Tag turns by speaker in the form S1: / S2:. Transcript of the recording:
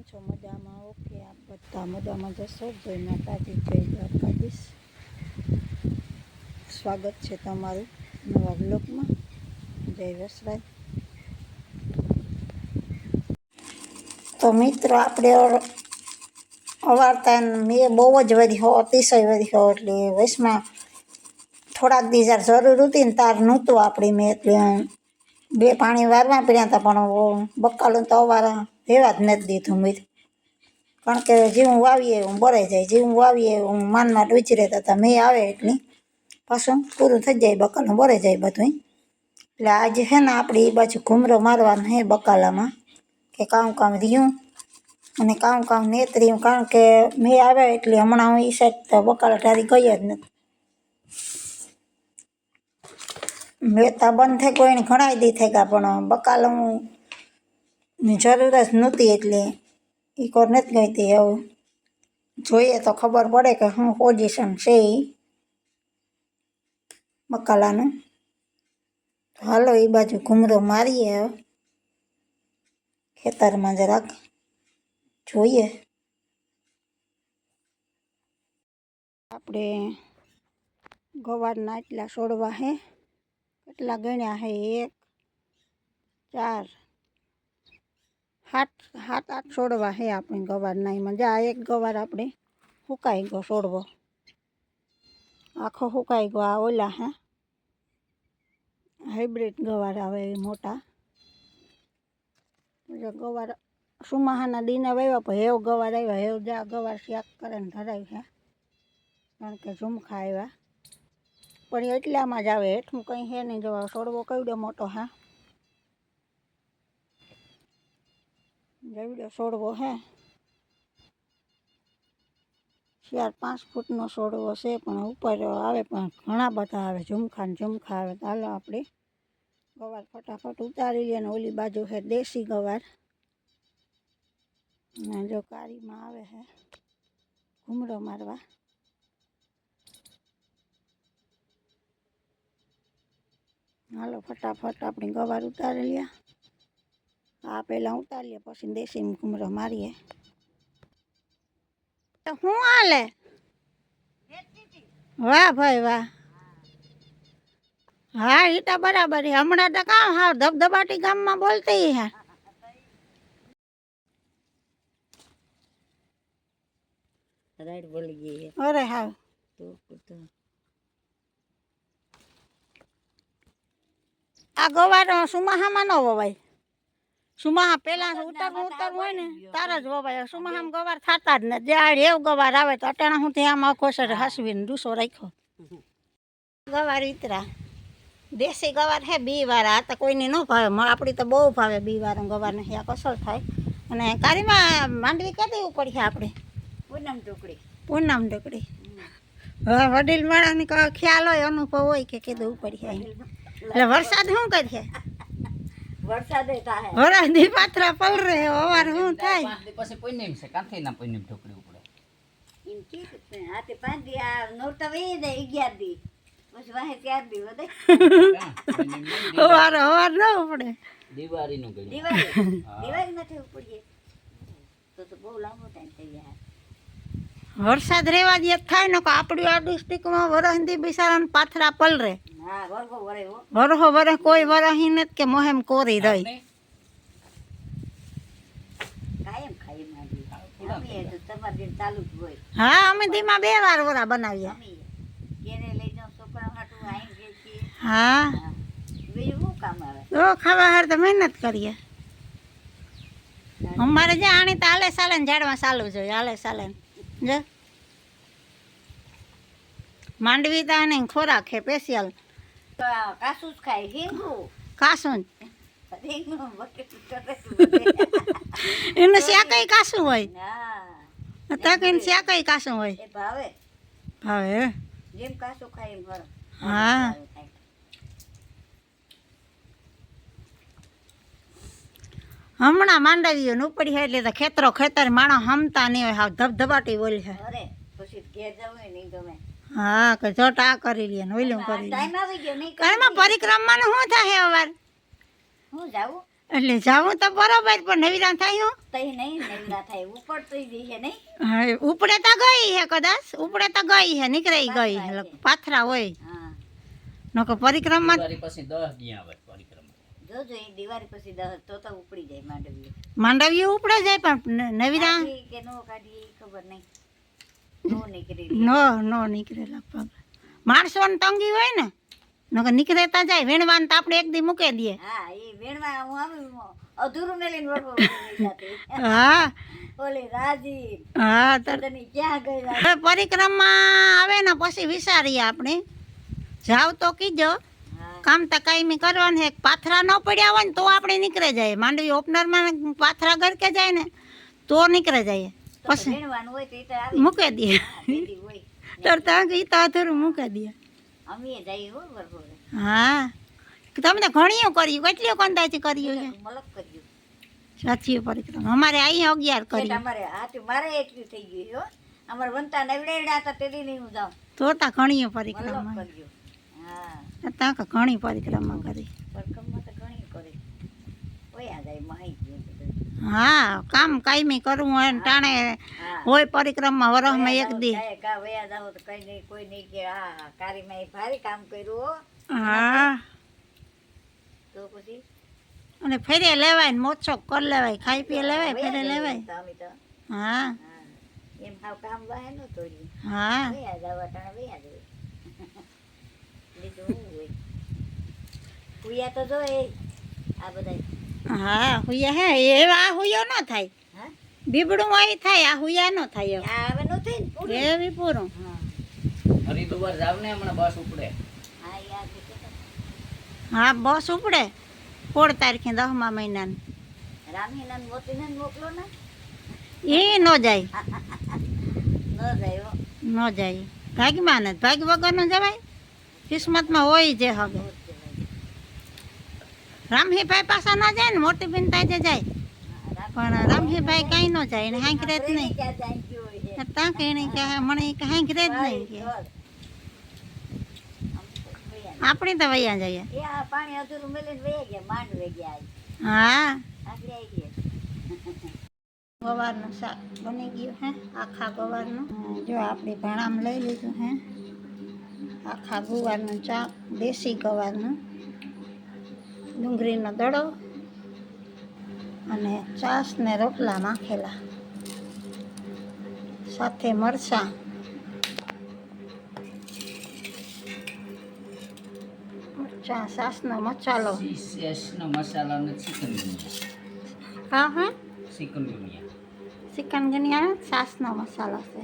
S1: છો મજામાં? ઓકે, આપ બધા મજામાં જશો. જય માતાજી, જય દ્વારકાધીશ. સ્વાગત છે તમારું નવા બ્લોગમાં. જય વસરાજ. તો મિત્રો, આપણે અવારતા મેં બહુ જ વર્યો, અતિશય વર્યો, એટલે વચમાં થોડાક દી જ્યારે જરૂર હતી ને તાર નહોતું આપણી મેં, એટલે બે પાણી વારવા પડ્યા હતા, પણ બકાલું તો અવારા રહેવા જ નથી દીધું મેં. કારણ કે જેવું વાવીએ એવું બરાઈ જાય, જેવું વાવીએ એવું માનમાં ડૂચી રહેતા હતા. મેં આવે એટલી પાછું પૂરું થઈ જાય, બકાલું બરાઈ જાય બધું. એટલે આજે છે ને આપણે એ બાજુ ઘૂમરો મારવાનો છે બકાલામાં, કે કામ રહ્યું અને કામ નેતર્યું. કારણ કે મેં આવ્યા એટલે હમણાં હું એ સાઈડ તો બકાલા ટારી ગઈ જ નથી. વેતા બંધ થઈ ગયો એને ઘણા દી થઈ ગયા, પણ બકાલાની જરૂર જ નહોતી એટલે એ કોર નથી ગઈ હતી. એવું જોઈએ તો ખબર પડે કે શું પોઝિશન છે એ બકાલાનું. હાલો એ બાજુ ઘૂમરો મારીએ, હવે ખેતરમાં જરાક જોઈએ. આપણે ગવારના એટલા છોડવા હે, કેટલા ગણ્યા હે? 1 4 7 8 છોડવા હે આપણે ગવારના. એમાં જા એક ગવાર આપણે સુકાઈ ગયો, છોડવો આખો સુકાઈ ગયો. આ ઓલા હે હાઇબ્રિડ ગવાર આવે એ મોટા ગવાર. સુમાહાના દીને વાવ્યા, પણ હેવ ગવાર આવ્યા. હેવ જા ગવાર શાક કરે ને ધરાય છે, કારણ કે ઝુમખા આવ્યા. પણ એ એટલામાં જ આવે, હેઠું કંઈ છે નહીં. જોવા છોડવો કેવડો મોટો હે, જેવડો છોડવો હે. 4-5 ફૂટનો છોડવો છે, પણ ઉપર આવે પણ ઘણા બધા આવે, ઝુમખા આવે. તો હાલો આપણે ગવાર ફટાફટ ઉતારી લઈએ. ને ઓલી બાજુ છે દેશી ગવાર, ને જો કારીમાં આવે છે ઘૂમરો મારવા. હાલો ફટાફટ આપણી ગવાર ઉતારી લઈએ. આ પહેલાં ઉતારીએ, પછી દેશી ઘૂમરો મારીએ. તો શું હાલે? વાહ ભાઈ વાહ. હા એ તો બરાબર છે. હમણાં તો કામ હાવ ધબધબાટી ગામમાં બોલતી હે. અરે હા, આ ગવાર સુમાહામાં ન વવાય. સુમાહા પેલા ઉતરવું હોય ને તાર જ વવાય. સુમાહામાં ગવાર થતા જ ને. જ્યાં હેવ ગવાર આવે તો અટાણા હું ત્યાં આમાં ખોસર હાસવીને ડૂસો રાખ્યો. ગવાર ઉતરા દેશી ગવાર હે બી વાળા. આ તો કોઈને ન ભાવે, આપણી તો બહુ ભાવે બી વાળા ગવારને. આ કસર થાય. અને કારીમાં માંડવી ક્યાંથી ઉપડી છે આપણે? પૂનમ ઢોકળી. હવે વડીલ વાળાને ખ્યાલ હોય, અનુભવ હોય કે કીધું ઉપડી છે. એટલે વરસાદ શું કરીએ? વરસાદ વરાદી પાથરા પલરે અવાર શું થાય?
S2: પછી પૂનમ છે, કાંથી ના પૂનમ ઢોકળી ઉપડે.
S3: એમ કે આ તે 5 દી આ નોરતા વે દે 11 દી પછી વાહે 4 દી વધે.
S1: અવાર ન ઉપડે.
S2: દિવાળી નું ગયું.
S3: દિવાળી નથી ઉપડીએ તો બહુ લાંબો ટાઈમ થઈ જાય.
S1: વરસાદ રેવા દે થાય ને, આપણી આ ડિસ્ટ્રિક્ટમાં વરહંદી બિચારાને પાથરા પલરે.
S3: હા વરહો વરે હો.
S1: વરહો કોઈ વરહી નથી કે મોહેમ કોરી રહી.
S3: કાયમ ખાઈ માંડી. અમે તો તમારે ચાલુ જ હોય.
S1: હા અમે ધીમા 2 વાર વરા બનાવીએ.
S3: ઘેરે લઈ જાવ છોકરા હાટું આઈ ગઈ છે.
S1: હા
S3: બીજું શું કામ આવે?
S1: તો ખાવા હાર તો મહેનત કરીએ. અમારે જે આણી તો હાલે સાલે ને ઝાડમાં ચાલુ જોઈએ. હાલે સાલે જો માંડવી તો આને ખોરાક છે સ્પેશિયલ.
S3: કાસું જ ખાય હિંગું
S1: કાસું એનું શાકઈ કાસું હોય. તકીને શાકઈ કાસું હોય.
S3: એ ભાવે
S1: ભાવે
S3: જેમ કાસું ખાય એમ ભરો.
S1: હા હમણાં માંડવીઓ ને ઉપડી છે એટલે તો ખેતર માણસ હમતા નહીં હોય. હાવ ધબધબાટી બોલી છે.
S3: અરે પછી ઘેર જવું નહીં ગમે.
S1: હા કે જટ આ કરી લે ઓલું કરી લે.
S3: ટાઈમ આવી ગયો નહીં
S1: એમાં પરિક્રમાનું શું થાય અવાર?
S3: હું જાઉં
S1: એટલે જાવું તો બરોબર પણ નવીરા થાય હું
S3: તઈ નહીં નવરા થાય ઉપર તો જઈએ નહીં
S1: હા, ઉપડે તો ગઈ હે કદાચ ઉપડે તો ગઈ હે નીકળી ગઈ હે પાથરા હોય
S3: હા
S1: નકો પરિક્રમા
S2: દિવાળી પછી 10 દી આવે પરિક્રમા.
S3: જોજો એ દિવાળી પછી 10 તો ઉપડી જાય માંડવી
S1: માંડવી ઉપડે જાય પણ નવીરા
S3: કાઢી કે નો કાઢી એ ખબર નહીં નો નીકળી
S1: નો નીકળે લગભગ માણસોને તંગી હોય ને નકર નીકળેતા જાય વેણવાન તો આપણે એક દી મૂકી દઈએ
S3: હા એ વેણવા હું આવી અધૂરું મેલીને વળવો જાતી
S1: હા
S3: ઓલી રાજી
S1: હા તો
S3: તને ક્યાં ગઈ રાજી?
S1: હવે પરિક્રમા આવે ને પછી વિચારીએ આપણે જાવ તો કીજો
S3: હા
S1: કામ તો કાયમી કરવાનું છે પાથરા ન પડ્યા હોય ને તો આપણે નીકળે જાય માંડવી ઓપનરમાં પાથરા ગરકે જાય ને તો નીકળે જાય
S3: તો
S1: પછી
S3: વેણવાનું હોય તો એ તો આવી
S1: મૂકી દઈએ
S3: પેલી હોય
S1: તો ત્યાં ઈ તો અધૂરું મૂકી દઈએ
S3: અમે જઈએ હો બરોબર
S1: હા તમે તો ઘણીઓ કર્યું કેટલીઓ કંદાચી કર્યું છે
S3: મલક કર્યું
S1: સાચી પરિક્રમા અમારે અહીંયા 11
S3: છેક
S1: કર્યું
S3: અમારે હાથી મારે એટલી થઈ ગઈ હો અમારે વંતા નવડેડા હતા તેદી નહીં હું જાઉં
S1: તો તા ઘણીઓ
S3: મલક
S1: પરિક્રમા
S3: કર્યું હા
S1: ત્યાં કે ઘણી પરિક્રમા કરી
S3: પરકમમાં તો ઘણી કરે ઓયા જાય માહી ગયું બધું.
S1: હા કામ કાયમી કરવું હોય ને ટાણે
S3: હા
S1: હોય પરિક્રમા વરસમાં એક દી
S3: જાય ગા વયા જાવ તો કઈ નહીં કોઈ નહીં કે હા કારીમાં એ ભારી કામ કર્યું હો
S1: હા
S3: તો પછી
S1: અને ફેરે લેવાય ને મોજશોખ કરી લેવાય ખાઈ પી લેવાય
S3: વયા
S1: ફેરે
S3: જઈએ
S1: લેવાય
S3: તો અમે તો
S1: હા
S3: હા એમ હાવ કામ વાહે ન તોડ્યું
S1: હા
S3: વયા જાવ અટાણે વયા જાય બીજું શું હોય કુયા તો જો એ આ બધા
S1: હા હુયા હે એવા હુયો ન થાય
S3: હા
S1: બીબડું હોય થાય આ હુયા ન થાય
S3: આ હવે નો થઈ ને પૂરું
S1: એવી પૂરું
S3: હા
S2: હરિદ્વાર જાવ ને હમણાં બસ ઉપડે.
S3: હા યાદ છે તો.
S1: હા બસ ઉપડે 16 તારીખે 10મા મહિનાની
S3: રામીના મોતીને મોકલો ને
S1: એ ન જાય
S3: ન જાય હો.
S1: ન જાય ભાગમાં ને ભાગ વગર ન જવાય કિસ્મતમાં હોય જે હવે રામહીભાઈ પાછા ન જાય ને મોટી બેન તાજે જાય પણ રામહીભાઈ કાંઈ ન જાય એને હાંકરે જ નહીં
S3: ક્યાં જાય ગયું હોય છે.
S1: ત્યાં કે એને કે મને કે હાંકરે જ નહીં કે આપણે તો વૈયા જઈએ
S3: એ આ પાણી અધૂરું મેલીને વહી ગયા માંડવે ગયા
S1: હા
S3: આગળ આવી ગયા
S1: ગવારનું શાક બની ગયું હે આખા ગવારનું જો આપણે ભાણામાં લઈ લીધું હે આખા ગુવારનું શાક દેશી ગવારનું ડુંગળીનો દડો અને છાશ ને રોટલા નાખેલા સાથે મરચાં છાશનો મસાલો
S2: સીસનો મસાલો અને ચિકન ગુનિયા.
S1: હા હા
S2: ચિકન ગુનિયા.
S1: ચિકન ગનિયા છાશનો મસાલો છે